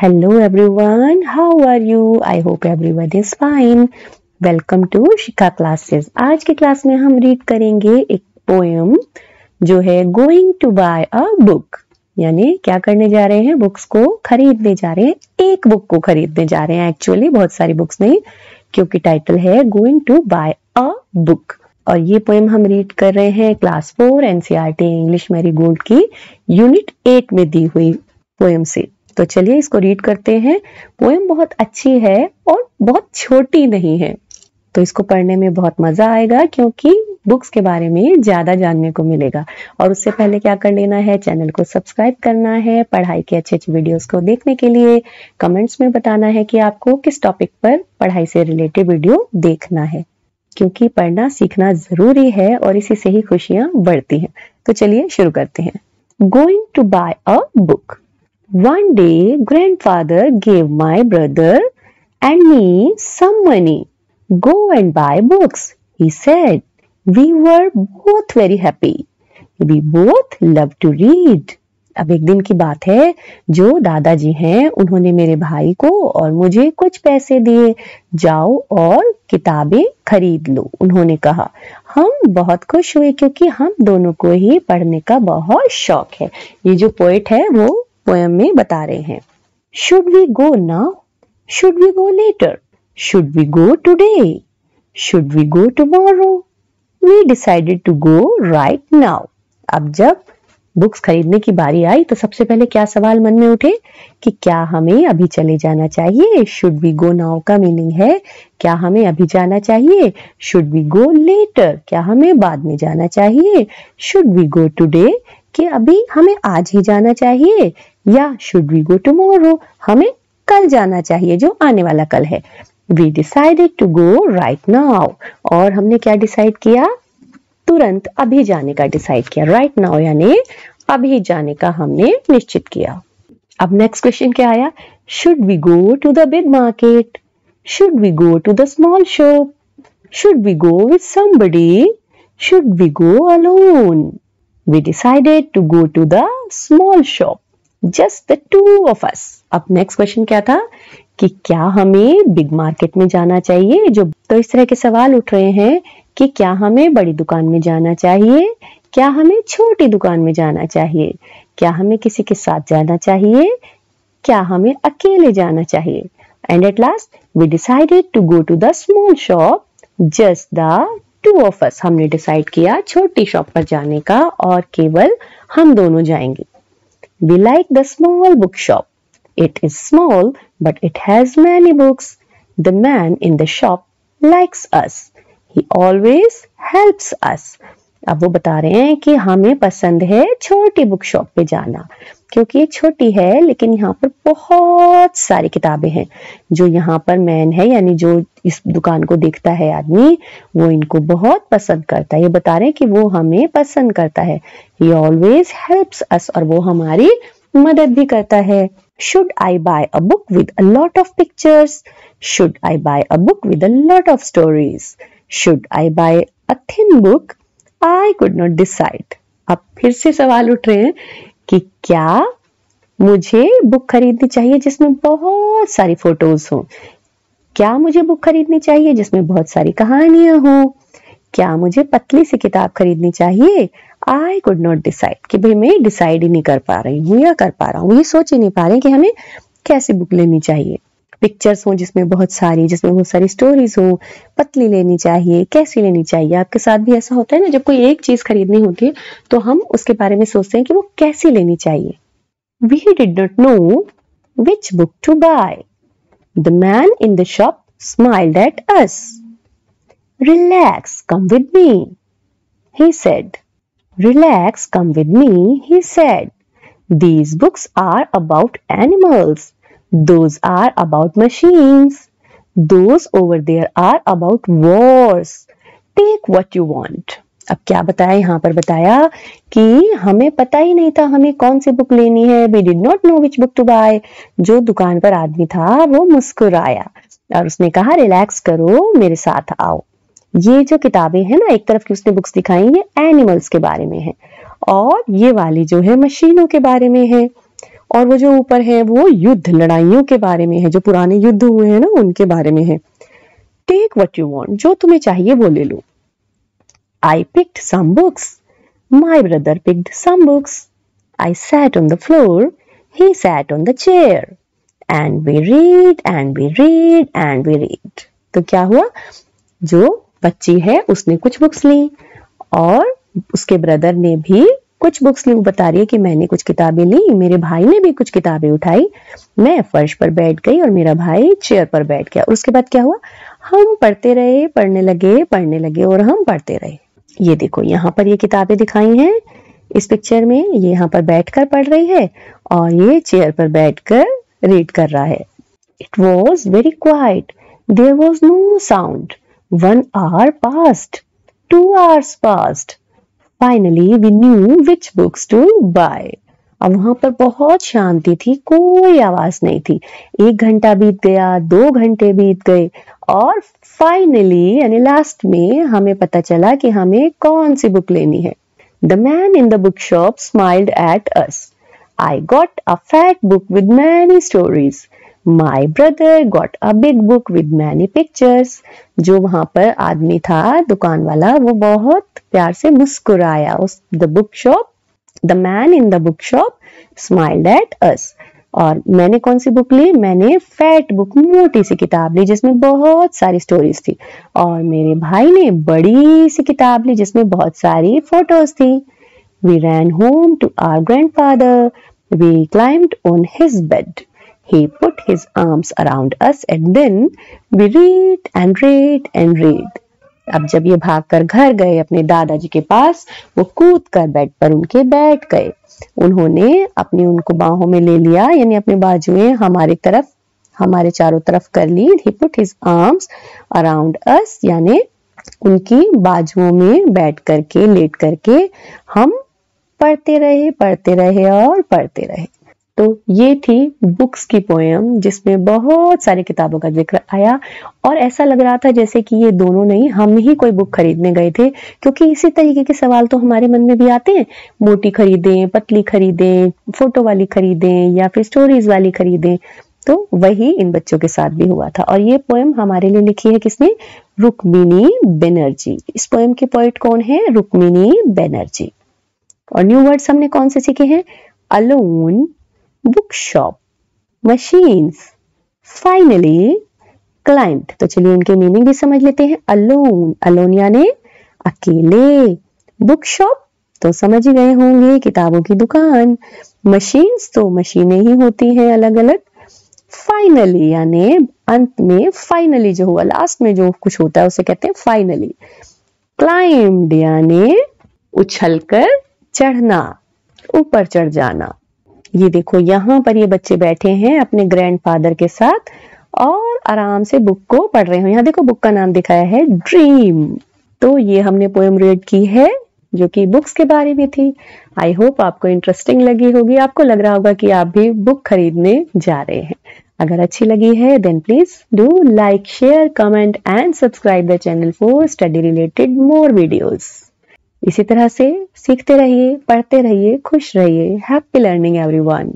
Hello everyone, how are you? I hope everyone is fine. Welcome to Shikha classes. आज की class में हम read करेंगे एक पोएम जो है Going to buy a book, यानी क्या करने जा रहे हैं, बुक्स को खरीदने जा रहे हैं। एक बुक को खरीदने जा रहे हैं, एक्चुअली बहुत सारी बुक्स नहीं, क्योंकि टाइटल है Going to buy a book। और ये पोएम हम रीड कर रहे हैं class 4 NCERT English Marie Gold की यूनिट 8 में दी हुई पोएम से। तो चलिए इसको रीड करते हैं। पोएम बहुत अच्छी है और बहुत छोटी नहीं है, तो इसको पढ़ने में बहुत मजा आएगा क्योंकि बुक्स के बारे में ज्यादा जानने को मिलेगा। और उससे पहले क्या कर लेना है, चैनल को सब्सक्राइब करना है। पढ़ाई के अच्छे अच्छे वीडियोस को देखने के लिए कमेंट्स में बताना है कि आपको किस टॉपिक पर पढ़ाई से रिलेटेड वीडियो देखना है, क्योंकि पढ़ना सीखना जरूरी है और इसी से ही खुशियां बढ़ती हैं। तो चलिए शुरू करते हैं। Going to buy a book. One day, grandfather gave my brother and me some money. Go and buy books, he said. We were both very happy. We both love to read. अब एक दिन की बात है, जो दादाजी हैं उन्होंने मेरे भाई को और मुझे कुछ पैसे दिए। जाओ और किताबें खरीद लो, उन्होंने कहा। हम बहुत खुश हुए क्योंकि हम दोनों को ही पढ़ने का बहुत शौक है। ये जो पोएट है वो पोएम में बता रहे हैं। Should we go now? Should we go later? Should we go today? Should we go tomorrow? We decided to go right now. अब जब बुक्स खरीदने की बारी आई तो सबसे पहले क्या सवाल मन में उठे कि क्या हमें अभी चले जाना चाहिए। Should we go now का मीनिंग है क्या हमें अभी जाना चाहिए। Should we go later? क्या हमें बाद में जाना चाहिए। Should we go today? कि अभी हमें आज ही जाना चाहिए, या should we go tomorrow? हमें कल जाना चाहिए, जो आने वाला कल है। We decided to go right now. और हमने क्या डिसाइड किया, तुरंत अभी जाने का डिसाइड किया। right now यानी अभी जाने का हमने निश्चित किया। अब नेक्स्ट क्वेश्चन क्या आया, should we go to the big market? Should we go to the small shop? Should we go with somebody? Should we go alone? We decided to go to the small shop, just the two of us. अब next question क्या था कि क्या हमें big market में जाना चाहिए। जो तो इस तरह के सवाल उठ रहे हैं कि क्या हमें बड़ी दुकान में जाना चाहिए, क्या हमें छोटी दुकान में जाना चाहिए, क्या हमें किसी के साथ जाना चाहिए, क्या हमें अकेले जाना चाहिए। And at last we decided to go to the small shop, just the two of us. हमने डिसाइड किया छोटी शॉप पर जाने का और केवल हम दोनों जाएंगे। We like the small bookshop. It is small, but it has many books. The man in the shop likes us. He always helps us. अब वो बता रहे हैं कि हमें पसंद है छोटी बुक शॉप पे जाना, क्योंकि ये छोटी है लेकिन यहाँ पर बहुत सारी किताबें हैं। जो यहाँ पर मैन है, यानी जो इस दुकान को देखता है आदमी, वो इनको बहुत पसंद करता है। ये बता रहे हैं कि वो हमें पसंद करता है। He always helps us, और वो हमारी मदद भी करता है। Should I buy a book with a lot of pictures? Should I buy a book with a lot of stories? Should I buy a thin book? I could not decide. अब फिर से सवाल उठ रहे हैं कि क्या मुझे बुक खरीदनी चाहिए जिसमें बहुत सारी फोटोज हो, क्या मुझे बुक खरीदनी चाहिए जिसमें बहुत सारी कहानियां हो, क्या मुझे पतली सी किताब खरीदनी चाहिए। आई कुड नॉट डिसाइड, कि भाई मैं डिसाइड ही नहीं कर पा रही हूँ या कर पा रहा हूँ, ये सोच ही नहीं पा रहे कि हमें कैसी बुक लेनी चाहिए। पिक्चर्स हो जिसमें बहुत सारी स्टोरीज हो, पतली लेनी चाहिए, कैसी लेनी चाहिए। आपके साथ भी ऐसा होता है ना, जब कोई एक चीज खरीदनी होती है तो हम उसके बारे में सोचते हैं कि वो कैसी लेनी चाहिए। We did not know which book to buy. The man in the shop smiled at us. Relax, come with me, he said. Relax, come with me, he said. These books are about animals. Those are about machines. Those over there are about wars. Take what you want. अब क्या बताया, यहाँ पर बताया कि हमें पता ही नहीं था हमें कौन सी बुक लेनी है। We did not know which book to buy. जो दुकान पर आदमी था वो मुस्कुराया और उसने कहा रिलैक्स करो, मेरे साथ आओ। ये जो किताबें हैं ना, एक तरफ की उसने बुक्स दिखाई, ये एनिमल्स के बारे में है और ये वाली जो है मशीनों के बारे में है। और वो जो ऊपर है वो युद्ध, लड़ाइयों के बारे में है, जो पुराने युद्ध हुए हैं ना उनके बारे में है। टेक व्हाट यू वांट, जो तुम्हें चाहिए वो ले लो। I picked some books, my brother picked some books, I sat on the floor, he sat on the chair, and we read and we read and we read. तो क्या हुआ, जो बच्ची है उसने कुछ बुक्स ली और उसके ब्रदर ने भी कुछ बुक्स ली। वो बता रही है कि मैंने कुछ किताबें ली, मेरे भाई ने भी कुछ किताबें उठाई, मैं फर्श पर बैठ गई और मेरा भाई चेयर पर बैठ गया। और उसके बाद क्या हुआ, हम पढ़ते रहे, पढ़ने लगे और हम पढ़ते रहे। ये देखो यहाँ पर ये किताबें दिखाई हैं इस पिक्चर में, ये यहाँ पर बैठकर पढ़ रही है और ये चेयर पर बैठकर रीड कर रहा है। It was very quiet. There was no sound. 1 hour passed. 2 hours passed. Finally, we knew which books to buy. अब वहां पर बहुत शांति थी, कोई आवाज नहीं थी। 1 घंटा बीत गया, 2 घंटे बीत गए और फाइनली यानी लास्ट में हमें पता चला कि हमें कौन सी बुक लेनी है। The man in the bookshop smiled at us. I got a fat book with many stories. My brother got a big book with many pictures. जो वहां पर आदमी था दुकान वाला, वो बहुत प्यार से मुस्कुराया। उस the bookshop, the man in the bookshop smiled at us. और मैंने कौन सी बुक ली, मैंने फैट बुक, मोटी सी किताब ली जिसमें बहुत सारी स्टोरीज थी। और मेरे भाई ने बड़ी सी किताब ली जिसमें बहुत सारी फोटोज थी। We ran home to our grandfather. We climbed on his bed. He put his arms around us and then we read and read and read. अब जब ये भागकर घर गए अपने दादाजी के पास, वो कूदकर बेड पर उनके बैठ गए। उन्होंने अपनी उनको बाहों में ले लिया, यानी अपने बाजुएं हमारे तरफ, हमारे चारों तरफ कर ली। He put his arms around us, यानी उनकी बाजुओं में बैठ करके, लेट करके हम पढ़ते रहे और पढ़ते रहे। तो ये थी बुक्स की पोयम जिसमें बहुत सारी किताबों का जिक्र आया और ऐसा लग रहा था जैसे कि ये दोनों नहीं, हम ही कोई बुक खरीदने गए थे, क्योंकि इसी तरीके के सवाल तो हमारे मन में भी आते हैं। मोटी खरीदें, पतली खरीदें, फोटो वाली खरीदें या फिर स्टोरीज वाली खरीदें। तो वही इन बच्चों के साथ भी हुआ था। और ये पोयम हमारे लिए लिखी है किसने, रुक्मिणी बनर्जी। इस पोयम के पोइट कौन है, रुक्मिणी बनर्जी। और न्यू वर्ड्स हमने कौन से सीखे हैं, alone, bookshop, machines, finally, climbed। तो चलिए इनके मीनिंग भी समझ लेते हैं। alone, alone यानी अकेले। bookshop तो समझ ही गए होंगे, किताबों की दुकान। machines तो मशीनें ही होती हैं अलग अलग। finally यानी अंत में, finally जो हुआ, लास्ट में जो कुछ होता है उसे कहते हैं finally। climbed यानी उछलकर चढ़ना, ऊपर चढ़ जाना। ये देखो यहाँ पर ये बच्चे बैठे हैं अपने ग्रैंडफादर के साथ और आराम से बुक को पढ़ रहे हो। यहाँ देखो बुक का नाम दिखाया है ड्रीम। तो ये हमने पोएम रीड की है जो कि बुक्स के बारे में थी। आई होप आपको इंटरेस्टिंग लगी होगी, आपको लग रहा होगा कि आप भी बुक खरीदने जा रहे हैं। अगर अच्छी लगी है then please do like, share, comment and subscribe the channel for study related more videos. इसी तरह से सीखते रहिए, पढ़ते रहिए, खुश रहिए। Happy learning everyone.